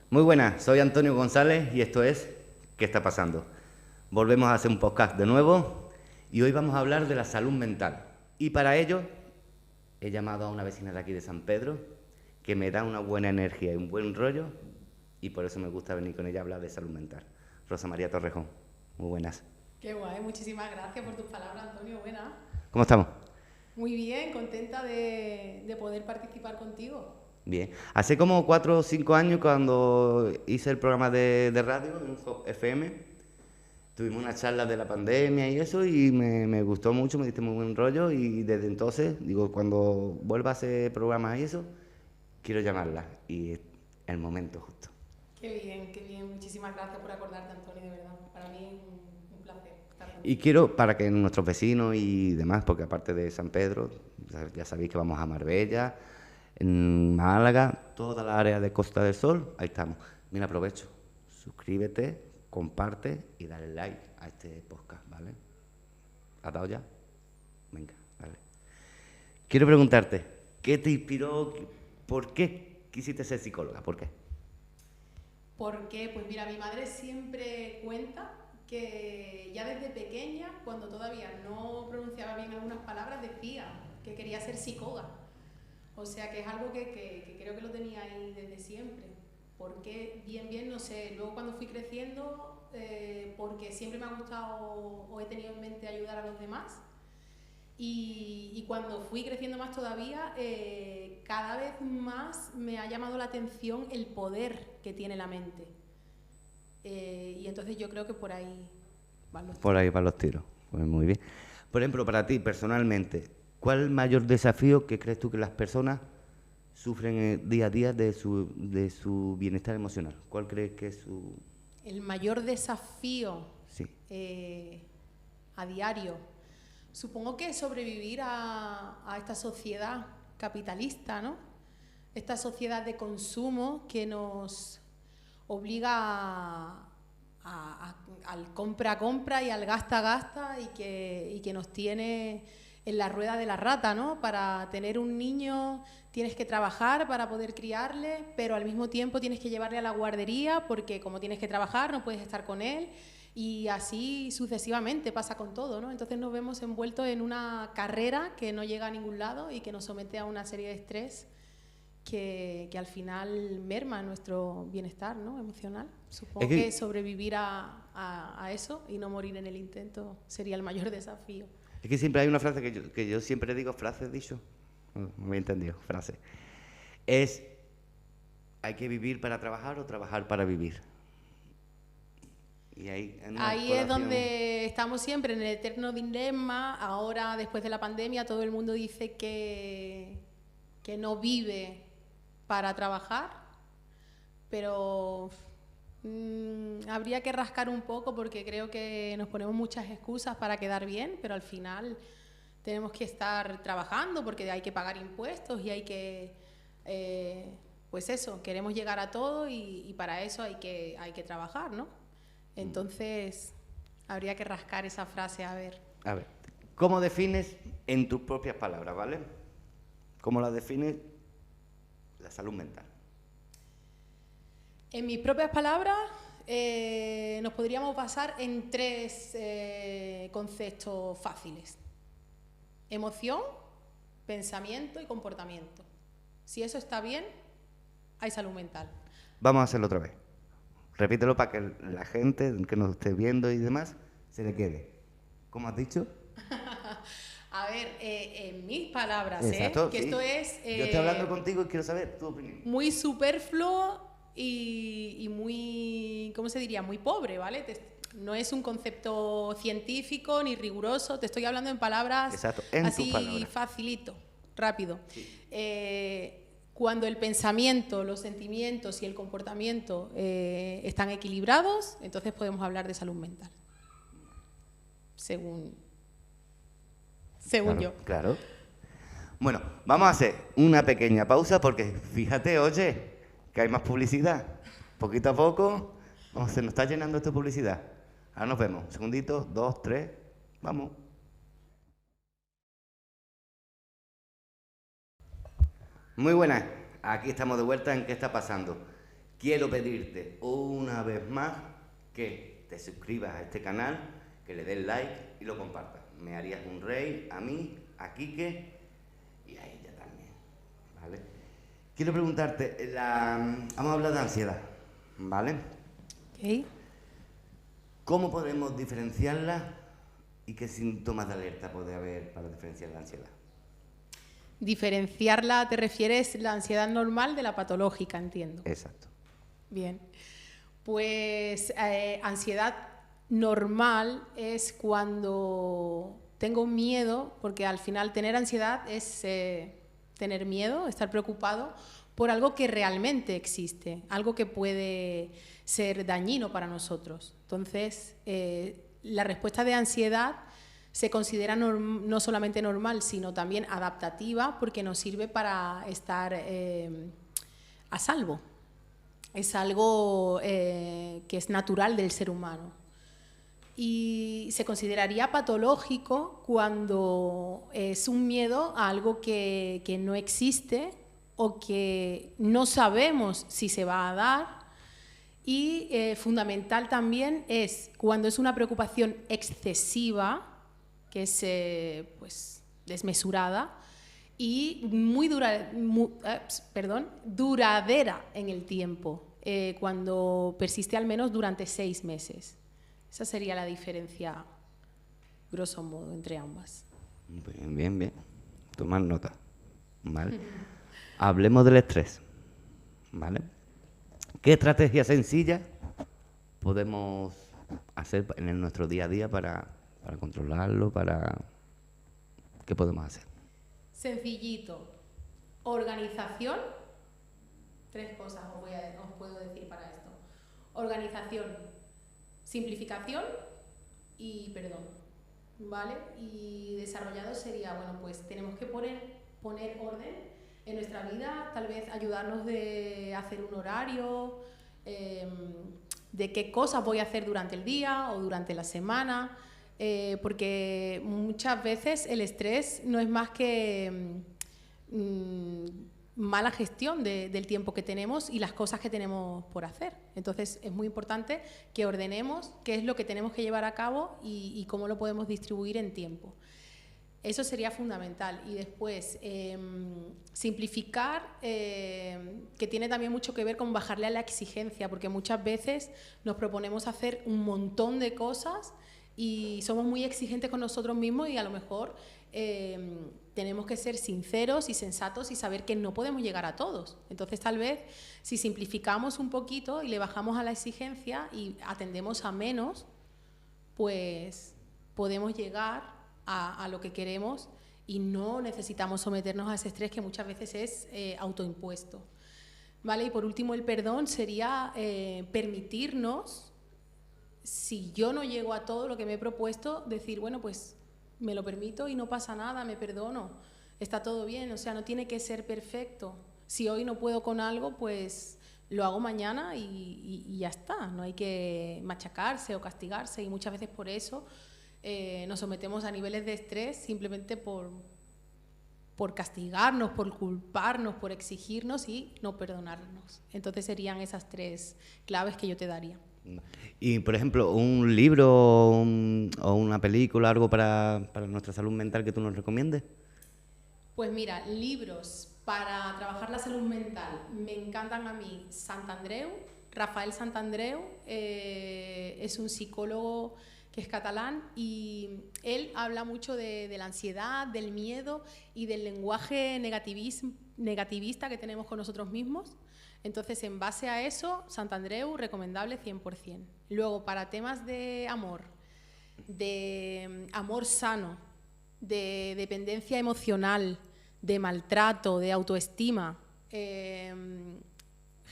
Muy buenas, soy Antonio González y esto es ¿Qué está pasando? Volvemos a hacer un podcast de nuevo y hoy vamos a hablar de la salud mental. Y para ello he llamado a una vecina de aquí de San Pedro que me da una buena energía y un buen rollo y por eso me gusta venir con ella a hablar de salud mental. Rosa María Torrejón, muy buenas. Qué guay, muchísimas gracias por tus palabras, Antonio. Buena. ¿Cómo estamos? Muy bien, contenta de poder participar contigo. Bien. Hace como 4 o 5 años cuando hice el programa de radio en FM, tuvimos una charla de la pandemia y eso y me gustó mucho, me diste muy buen rollo y desde entonces, digo, cuando vuelva a hacer programas y eso, quiero llamarla y es el momento justo. Qué bien, qué bien. Muchísimas gracias por acordarte, Antonio, de verdad. Para mí es un placer estar Y contigo. quiero para que nuestros vecinos y demás, porque aparte de San Pedro, ya sabéis que vamos a Marbella, en Málaga, toda la área de Costa del Sol, ahí estamos. Mira, aprovecho, suscríbete, comparte y dale like a este podcast, ¿vale? ¿Has dado ya? Venga, vale. Quiero preguntarte, ¿qué te inspiró? ¿Por qué quisiste ser psicóloga? ¿Por qué? ¿Por qué? Pues mira, mi madre siempre cuenta que ya desde pequeña, cuando todavía no pronunciaba bien algunas palabras, decía que quería ser psicóloga. O sea que es algo que creo que lo tenía ahí desde siempre. ¿Por qué? Bien, no sé. Luego cuando fui creciendo, porque siempre me ha gustado o he tenido en mente ayudar a los demás. Y cuando fui creciendo más todavía, cada vez más me ha llamado la atención el poder que tiene la mente. Y entonces yo creo que por ahí van los Por tiros. ahí van los tiros. Pues muy bien. Por ejemplo, para ti personalmente, ¿cuál es el mayor desafío que crees tú que las personas sufren día a día de su bienestar emocional? ¿Cuál crees que es su...? El mayor desafío Sí. a diario, supongo que sobrevivir a esta sociedad capitalista, ¿no? Esta sociedad de consumo que nos obliga al compra y al gasta y que nos tiene en la rueda de la rata, ¿no? Para tener un niño tienes que trabajar para poder criarle, pero al mismo tiempo tienes que llevarle a la guardería porque como tienes que trabajar no puedes estar con él y así sucesivamente pasa con todo, ¿no? Entonces nos vemos envueltos en una carrera que no llega a ningún lado y que nos somete a una serie de estrés que al final merma nuestro bienestar, ¿no? Emocional. Es Supongo que que, sobrevivir a eso y no morir en el intento sería el mayor desafío. es que siempre hay una frase que yo siempre digo, frase dicho, no me he entendido, frase. Es, hay que vivir para trabajar o trabajar para vivir. Y ahí en una Ahí es colación... donde estamos siempre, en el eterno dilema. Ahora, después de la pandemia, todo el mundo dice que no vive para trabajar, pero habría que rascar un poco porque creo que nos ponemos muchas excusas para quedar bien, pero al final tenemos que estar trabajando porque hay que pagar impuestos y hay que, pues eso, queremos llegar a todo y para eso hay que trabajar, ¿no? Entonces, habría que rascar esa frase, a ver. A ver, ¿cómo defines en tus propias palabras, ¿vale? ¿Cómo la defines la salud mental? En mis propias palabras, nos podríamos basar en tres conceptos fáciles. Emoción, pensamiento y comportamiento. Si eso está bien, hay salud mental. Vamos a hacerlo otra vez. Repítelo para que la gente que nos esté viendo y demás se le quede. ¿Cómo has dicho? A ver, en mis palabras, Exacto, que sí. esto es Yo estoy hablando contigo y quiero saber tu opinión. muy superfluo y muy, ¿cómo se diría? Muy pobre, ¿vale? No es un concepto científico ni riguroso, te estoy hablando en palabras Exacto, en tus así palabras. facilito, rápido. Sí. Cuando el pensamiento, los sentimientos y el comportamiento están equilibrados, entonces podemos hablar de salud mental, según Claro, yo. claro. Bueno, vamos a hacer una pequeña pausa porque fíjate, oye, que hay más publicidad. Poquito a poco, se nos está llenando esto de publicidad. Ahora nos vemos. Un segundito, 2, 3, vamos. Muy buenas, aquí estamos de vuelta en ¿Qué está pasando? quiero pedirte una vez más que te suscribas a este canal, que le des like y lo compartas. Me harías un rey a mí, a Quique y a ella también, ¿vale? Quiero preguntarte, vamos a hablar de ansiedad, ¿vale? Ok. ¿Cómo podemos diferenciarla y qué síntomas de alerta puede haber para diferenciar la ansiedad? Diferenciarla, ¿te refieres la ansiedad normal de la patológica, entiendo? Exacto. Bien. Pues ansiedad normal es cuando tengo miedo, porque al final tener ansiedad es tener miedo, estar preocupado por algo que realmente existe, algo que puede ser dañino para nosotros. Entonces, la respuesta de ansiedad se considera no solamente normal, sino también adaptativa, porque nos sirve para estar a salvo. Es algo que es natural del ser humano. Y se consideraría patológico cuando es un miedo a algo que no existe o que no sabemos si se va a dar. Y fundamental también es cuando es una preocupación excesiva, que es pues, desmesurada y duradera en el tiempo, cuando persiste al menos durante 6 meses. Esa sería la diferencia, grosso modo, entre ambas. Bien. Tomar nota, ¿vale? Hablemos del estrés, ¿vale? ¿Qué estrategia sencilla podemos hacer en nuestro día a día para controlarlo, ¿Qué podemos hacer? Sencillito. Organización. 3 cosas os puedo decir para esto. Organización, simplificación y perdón, ¿vale? Y desarrollado sería, bueno, pues tenemos que poner orden en nuestra vida, tal vez ayudarnos de hacer un horario, de qué cosas voy a hacer durante el día o durante la semana, porque muchas veces el estrés no es más que mala gestión del tiempo que tenemos y las cosas que tenemos por hacer. Entonces es muy importante que ordenemos qué es lo que tenemos que llevar a cabo y cómo lo podemos distribuir en tiempo. Eso sería fundamental. Y después, simplificar, que tiene también mucho que ver con bajarle a la exigencia, porque muchas veces nos proponemos hacer un montón de cosas y somos muy exigentes con nosotros mismos y a lo mejor tenemos que ser sinceros y sensatos y saber que no podemos llegar a todos. Entonces, tal vez, si simplificamos un poquito y le bajamos a la exigencia y atendemos a menos, pues podemos llegar a lo que queremos y no necesitamos someternos a ese estrés que muchas veces es autoimpuesto. ¿Vale? Y por último, el perdón sería permitirnos, si yo no llego a todo lo que me he propuesto, decir, bueno, pues me lo permito y no pasa nada, me perdono, está todo bien, o sea, no tiene que ser perfecto. Si hoy no puedo con algo, pues lo hago mañana y ya está, no hay que machacarse o castigarse y muchas veces por eso nos sometemos a niveles de estrés simplemente por castigarnos, por culparnos, por exigirnos y no perdonarnos. Entonces serían esas 3 claves que yo te daría. Y, por ejemplo, un libro o una película, algo para nuestra salud mental que tú nos recomiendes. Pues mira, libros para trabajar la salud mental. Me encantan a mí Santandreu, Rafael Santandreu, es un psicólogo que es catalán y él habla mucho de la ansiedad, del miedo y del lenguaje negativista que tenemos con nosotros mismos. Entonces, en base a eso, Santandreu, recomendable 100%. Luego, para temas de amor sano, de dependencia emocional, de maltrato, de autoestima,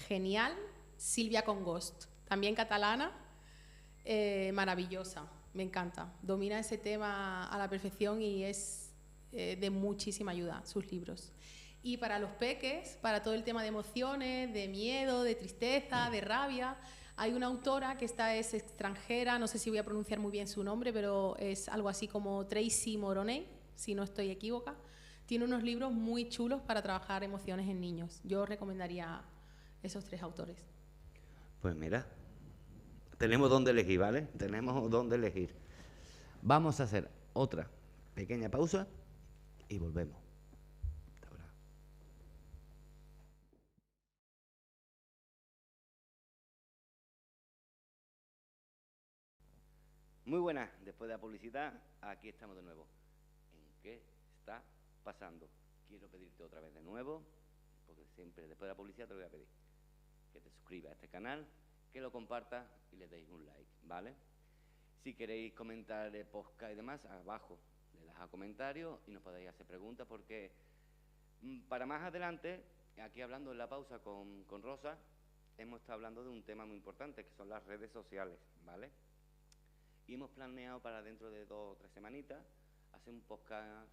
genial, Silvia Congost, también catalana, maravillosa, me encanta. Domina ese tema a la perfección y es de muchísima ayuda, sus libros. Y para los peques, para todo el tema de emociones, de miedo, de tristeza, de rabia, hay una autora que es extranjera, no sé si voy a pronunciar muy bien su nombre, pero es algo así como Tracy Moroney, si no estoy equivocada. Tiene unos libros muy chulos para trabajar emociones en niños. Yo recomendaría esos 3 autores. Pues mira, tenemos dónde elegir, ¿vale? Tenemos dónde elegir. Vamos a hacer otra pequeña pausa y volvemos. Hasta ahora. Muy buenas, después de la publicidad, aquí estamos de nuevo. ¿En qué está pasando? Quiero pedirte otra vez de nuevo, porque siempre después de la publicidad te lo voy a pedir, que te suscribas a este canal, que lo compartas y le deis un like, ¿vale? Si queréis comentar el podcast y demás, abajo le das a comentarios y nos podéis hacer preguntas, porque para más adelante, aquí hablando en la pausa con Rosa, hemos estado hablando de un tema muy importante, que son las redes sociales, ¿vale? Y hemos planeado para dentro de 2 o 3 semanitas hacer un podcast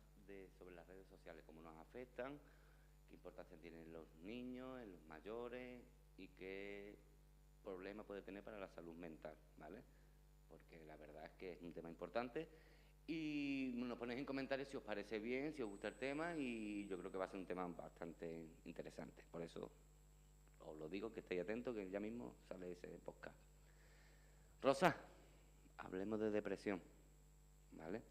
sobre las redes sociales, cómo nos afectan, qué importancia tienen los niños, en los mayores y qué problema puede tener para la salud mental, ¿vale? Porque la verdad es que es un tema importante y nos ponéis en comentarios si os parece bien, si os gusta el tema, y yo creo que va a ser un tema bastante interesante. Por eso os lo digo, que estéis atentos, que ya mismo sale ese podcast. Rosa, hablemos de depresión, ¿vale?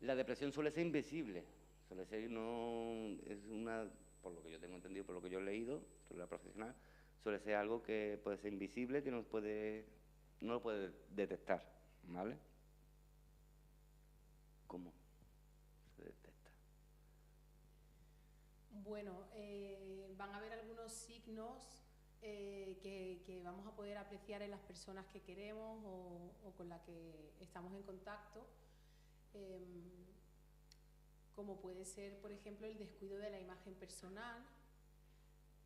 La depresión suele ser invisible, suele ser, no es una, por lo que yo tengo entendido, por lo que yo he leído sobre la profesional, suele ser algo que puede ser invisible, que no lo puede detectar, ¿vale? ¿Cómo se detecta? Bueno, van a haber algunos signos que vamos a poder apreciar en las personas que queremos o con las que estamos en contacto, como puede ser, por ejemplo, el descuido de la imagen personal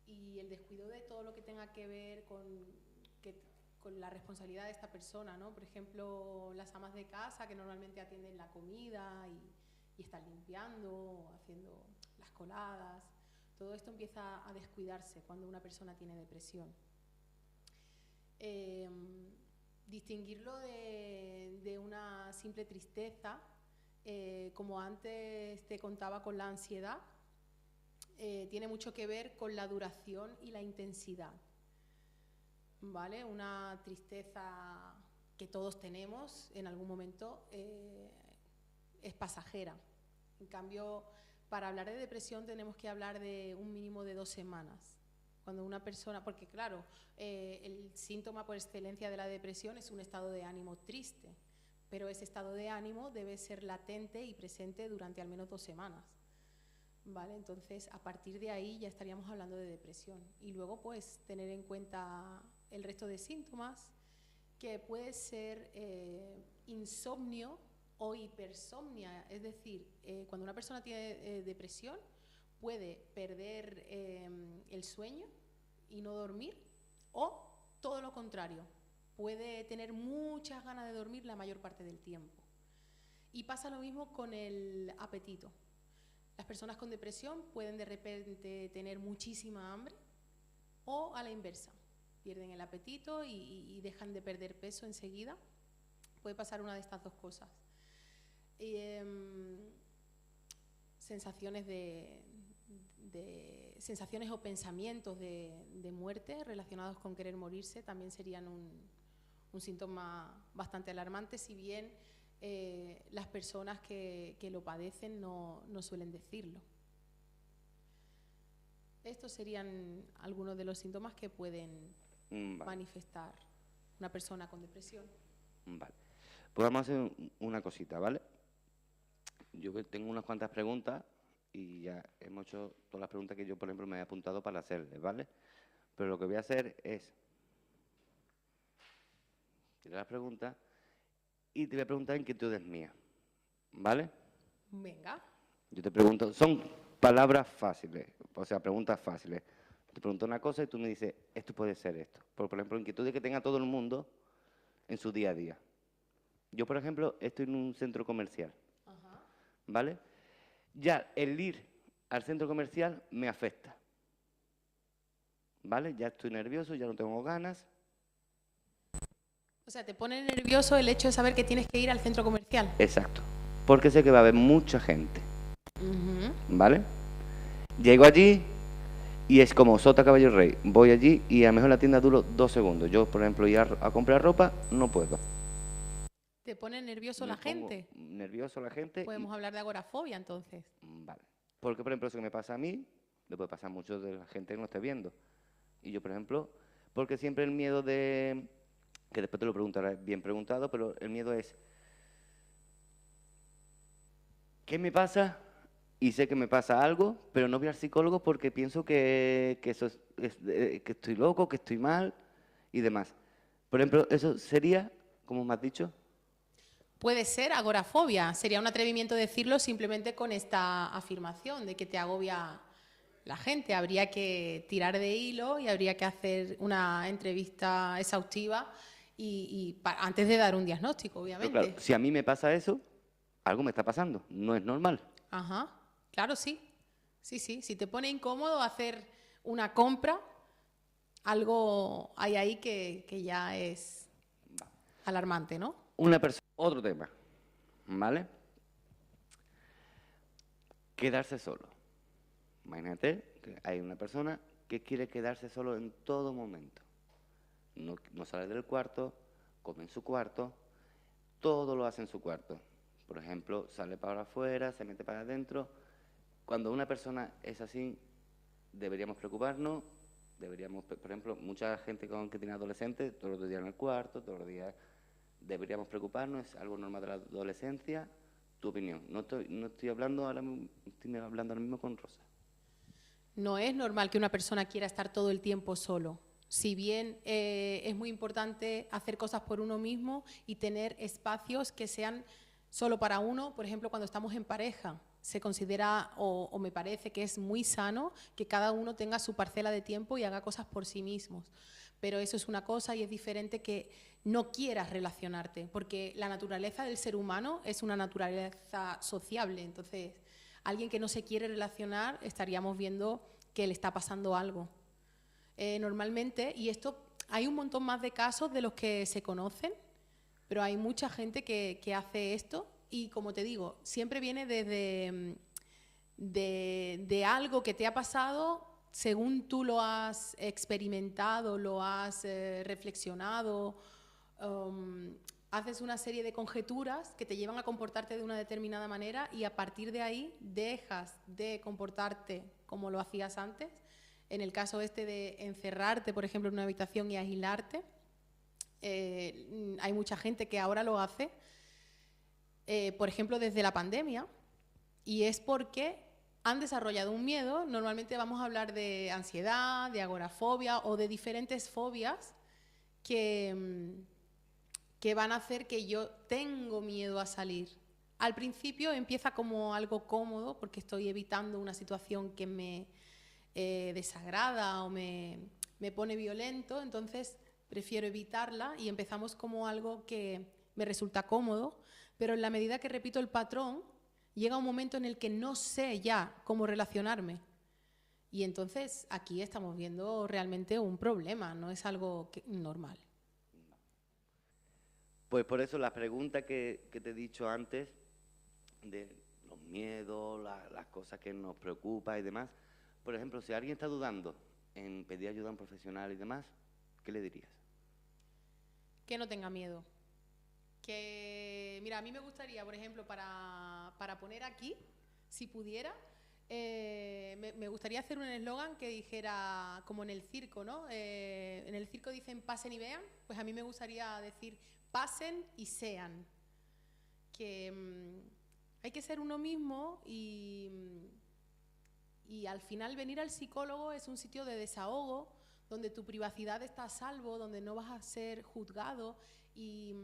y el descuido de todo lo que tenga que ver con la responsabilidad de esta persona, ¿no? Por ejemplo, las amas de casa que normalmente atienden la comida y están limpiando, haciendo las coladas. Todo esto empieza a descuidarse cuando una persona tiene depresión. Distinguirlo de una simple tristeza, como antes te contaba con la ansiedad, tiene mucho que ver con la duración y la intensidad, ¿vale? Una tristeza que todos tenemos en algún momento es pasajera. En cambio, para hablar de depresión tenemos que hablar de un mínimo de 2 semanas. Cuando una persona, porque claro, el síntoma por excelencia de la depresión es un estado de ánimo triste, pero ese estado de ánimo debe ser latente y presente durante al menos 2 semanas, ¿vale? Entonces, a partir de ahí ya estaríamos hablando de depresión. Y luego, pues, tener en cuenta el resto de síntomas, que puede ser insomnio o hipersomnia, es decir, cuando una persona tiene depresión puede perder el sueño y no dormir, o todo lo contrario, puede tener muchas ganas de dormir la mayor parte del tiempo. Y pasa lo mismo con el apetito. Las personas con depresión pueden de repente tener muchísima hambre, o a la inversa, pierden el apetito y dejan de perder peso enseguida. Puede pasar una de estas 2 cosas. Sensaciones sensaciones o pensamientos de muerte relacionados con querer morirse también serían un síntoma bastante alarmante, si bien las personas que lo padecen no suelen decirlo. Estos serían algunos de los síntomas que pueden manifestar una persona con depresión. Vale. Pues vamos a hacer una cosita, ¿vale? Yo tengo unas cuantas preguntas y ya hemos hecho todas las preguntas que yo, por ejemplo, me he apuntado para hacerles, ¿vale? Pero lo que voy a hacer es tirar las preguntas y te voy a preguntar inquietudes mías, ¿vale? Venga. Yo te pregunto, son palabras fáciles, o sea, preguntas fáciles. Te pregunto una cosa y tú me dices, esto puede ser esto. Por ejemplo, inquietudes que tenga todo el mundo en su día a día. Yo, por ejemplo, estoy en un centro comercial, ¿vale? Ya el ir al centro comercial me afecta, ¿vale? Ya estoy nervioso, ya no tengo ganas. O sea, ¿te pone nervioso el hecho de saber que tienes que ir al centro comercial? Exacto, porque sé que va a haber mucha gente, ¿vale? Llego allí Y es como sota, caballo, rey. Voy allí y a lo mejor la tienda duro 2 segundos. Yo, por ejemplo, ir a comprar ropa, no puedo. ¿Te pone nervioso Me la pongo gente? nervioso la gente y... Podemos hablar de agorafobia entonces. Vale. Porque, por ejemplo, eso que me pasa a mí, le puede pasar a mucho de la gente que no esté viendo. Y yo, por ejemplo, porque siempre el miedo de... Que después te lo preguntarás bien preguntado, pero el miedo es... ¿Qué me pasa? Y sé que me pasa algo, pero no voy al psicólogo porque pienso que eso que estoy loco, que estoy mal y demás. Por ejemplo, eso sería, como me has dicho, Puede ser agorafobia. Sería un atrevimiento decirlo simplemente con esta afirmación de que te agobia la gente. Habría que tirar de hilo y habría que hacer una entrevista exhaustiva antes de dar un diagnóstico, pero claro, obviamente. si a mí me pasa eso, algo me está pasando, no es normal. Ajá, claro, sí. Sí, sí. Si te pone incómodo hacer una compra, algo hay ahí que ya es alarmante, ¿no? Una persona, otro tema, ¿vale? Quedarse solo. Imagínate que hay una persona que quiere quedarse solo en todo momento. No sale del cuarto, come en su cuarto, todo lo hace en su cuarto. Por ejemplo, sale para afuera, se mete para adentro. Cuando una persona es así, deberíamos preocuparnos, por ejemplo, mucha gente que tiene adolescentes, todos los días en el cuarto, todos los días, deberíamos preocuparnos, es algo normal de la adolescencia. Tu opinión. No estoy hablando estoy hablando ahora mismo con Rosa. No es normal que una persona quiera estar todo el tiempo solo. Si bien es muy importante hacer cosas por uno mismo y tener espacios que sean solo para uno, por ejemplo, cuando estamos en pareja, se considera o me parece que es muy sano que cada uno tenga su parcela de tiempo y haga cosas por sí mismos. Pero eso es una cosa y es diferente que no quieras relacionarte, porque la naturaleza del ser humano es una naturaleza sociable. Entonces, alguien que no se quiere relacionar, estaríamos viendo que le está pasando algo. Normalmente, y esto hay un montón más de casos de los que se conocen, pero hay mucha gente que hace esto y, como te digo, siempre viene desde de algo que te ha pasado según tú lo has experimentado, lo has reflexionado, haces una serie de conjeturas que te llevan a comportarte de una determinada manera y a partir de ahí dejas de comportarte como lo hacías antes. En el caso este de encerrarte, por ejemplo, en una habitación y aislarte, hay mucha gente que ahora lo hace, por ejemplo, desde la pandemia, y es porque han desarrollado un miedo. Normalmente vamos a hablar de ansiedad, de agorafobia o de diferentes fobias que van a hacer que yo tengo miedo a salir. Al principio empieza como algo cómodo porque estoy evitando una situación que me desagrada o me pone violento, entonces prefiero evitarla y empezamos como algo que me resulta cómodo, pero en la medida que repito el patrón, llega un momento en el que no sé ya cómo relacionarme. Y entonces aquí estamos viendo realmente un problema, no es algo normal. Pues por eso la pregunta que te he dicho antes, de los miedos, las cosas que nos preocupan y demás, por ejemplo, si alguien está dudando en pedir ayuda a un profesional y demás, ¿qué le dirías? Que no tenga miedo. Que, mira, a mí me gustaría, por ejemplo, para poner aquí, si pudiera, me gustaría hacer un eslogan que dijera, como en el circo, ¿no? En el circo dicen pasen y vean, pues a mí me gustaría decir pasen y sean. Que hay que ser uno mismo y al final venir al psicólogo es un sitio de desahogo, donde tu privacidad está a salvo, donde no vas a ser juzgado y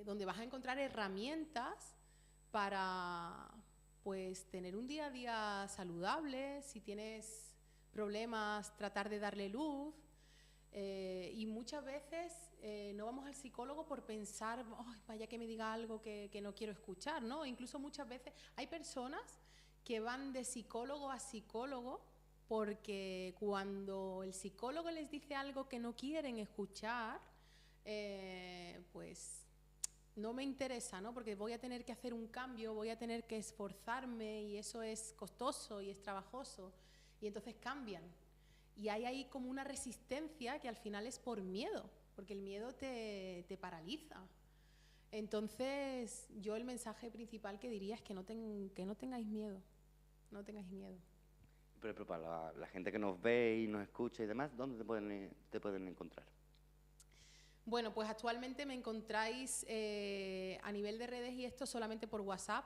donde vas a encontrar herramientas para pues tener un día a día saludable. Si tienes problemas, tratar de darle luz. Y muchas veces no vamos al psicólogo por pensar, oh, vaya que me diga algo que no quiero escuchar, ¿no? Incluso muchas veces hay personas que van de psicólogo a psicólogo porque cuando el psicólogo les dice algo que no quieren escuchar, pues no me interesa, ¿no? Porque voy a tener que hacer un cambio, voy a tener que esforzarme y eso es costoso y es trabajoso. y entonces cambian. Y hay ahí como una resistencia que al final es por miedo, porque el miedo te paraliza. Entonces, yo el mensaje principal que diría es que no tengáis miedo, no tengáis miedo. Pero para la gente que nos ve y nos escucha y demás, ¿dónde te pueden encontrar? Bueno, pues actualmente me encontráis a nivel de redes y esto solamente por WhatsApp,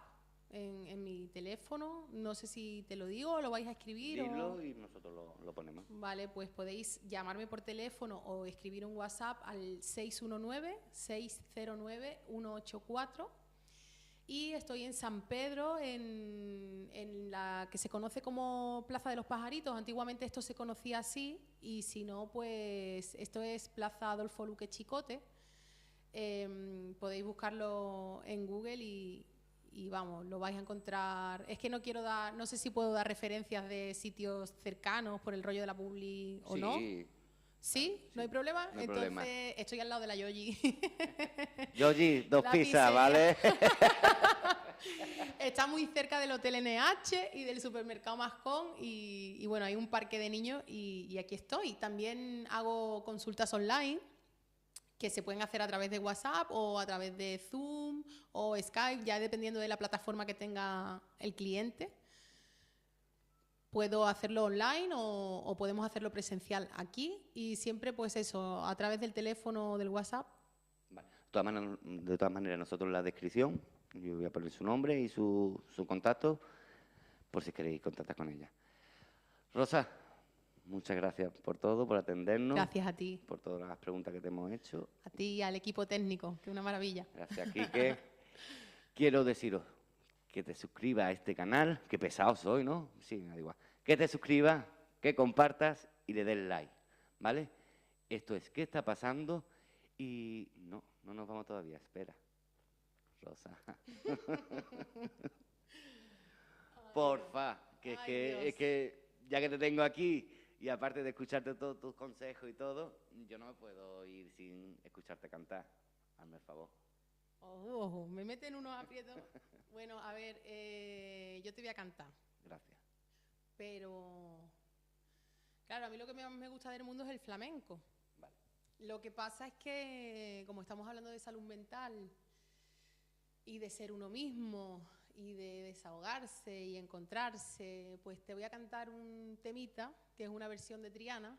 en mi teléfono. No sé si te lo digo o lo vais a escribir. Dilo y nosotros lo ponemos. Vale, pues podéis llamarme por teléfono o escribir un WhatsApp al 619-609-184. Y estoy en San Pedro, en la que se conoce como Plaza de los Pajaritos. Antiguamente esto se conocía así, y si no, pues esto es Plaza Adolfo Luque Chicote. Podéis buscarlo en Google y vamos, lo vais a encontrar. Es que no sé si puedo dar referencias de sitios cercanos por el rollo de la publi o no. ¿Sí? ¿No hay problema? No hay Entonces, problema. estoy al lado de la Yoyi. Yoyi, 2 La pizzas, pizzería. ¿vale? Está muy cerca del Hotel NH y del supermercado Mascón y bueno, hay un parque de niños y aquí estoy. También hago consultas online que se pueden hacer a través de WhatsApp o a través de Zoom o Skype, ya dependiendo de la plataforma que tenga el cliente. Puedo hacerlo online o podemos hacerlo presencial aquí y siempre pues eso, a través del teléfono o del WhatsApp. Vale. De todas maneras, nosotros en la descripción, yo voy a poner su nombre y su contacto, por si queréis contactar con ella. Rosa, muchas gracias por todo, por atendernos. Gracias a ti. Por todas las preguntas que te hemos hecho. A ti y al equipo técnico, que es una maravilla. Gracias, Quique. Quiero deciros que te suscribas a este canal, que pesado soy, ¿no? Sí, me da igual. Que te suscribas, que compartas y le des like, ¿vale? Esto es ¿Qué está pasando? Y no nos vamos todavía, espera. Rosa. Porfa, es que ya que te tengo aquí y aparte de escucharte todos tus consejos y todo, yo no me puedo ir sin escucharte cantar. Hazme el favor. Me meten unos aprietos. Bueno, a ver, yo te voy a cantar. Gracias. Pero, claro, a mí lo que más me gusta del mundo es el flamenco. Vale. Lo que pasa es que, como estamos hablando de salud mental y de ser uno mismo y de desahogarse y encontrarse, pues te voy a cantar un temita, que es una versión de Triana.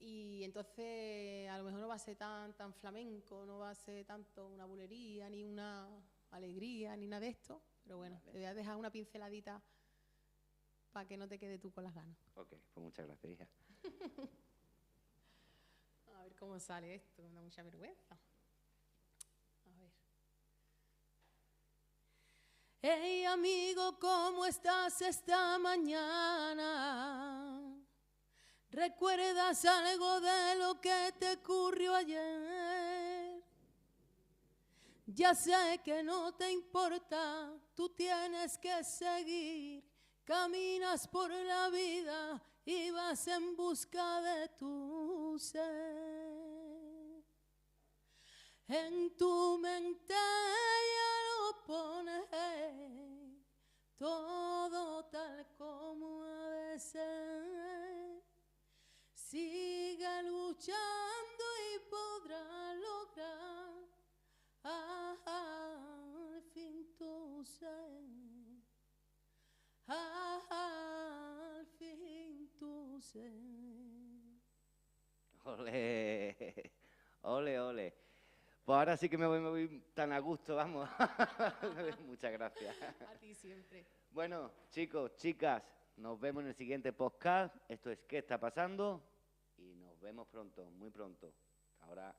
Y entonces a lo mejor no va a ser tan flamenco, no va a ser tanto una bulería, ni una alegría, ni nada de esto. Pero bueno, Vale. te voy a dejar una pinceladita para que no te quede tú con las ganas. Ok, pues muchas gracias, hija. A ver cómo sale esto, me da mucha vergüenza. A ver. Hey amigo, ¿cómo estás esta mañana? ¿Recuerdas algo de lo que te ocurrió ayer? Ya sé que no te importa, tú tienes que seguir. Caminas por la vida y vas en busca de tu ser. En tu mente ya lo pones todo tal como ha de ser. Sigue luchando y podrás lograr al fin tu ser. Al fin tu ser. Ole, ole, ole. Pues ahora sí que me voy tan a gusto, vamos. Muchas gracias. A ti siempre. Bueno, chicos, chicas, nos vemos en el siguiente podcast. Esto es ¿Qué está pasando? Y nos vemos pronto, muy pronto. Ahora.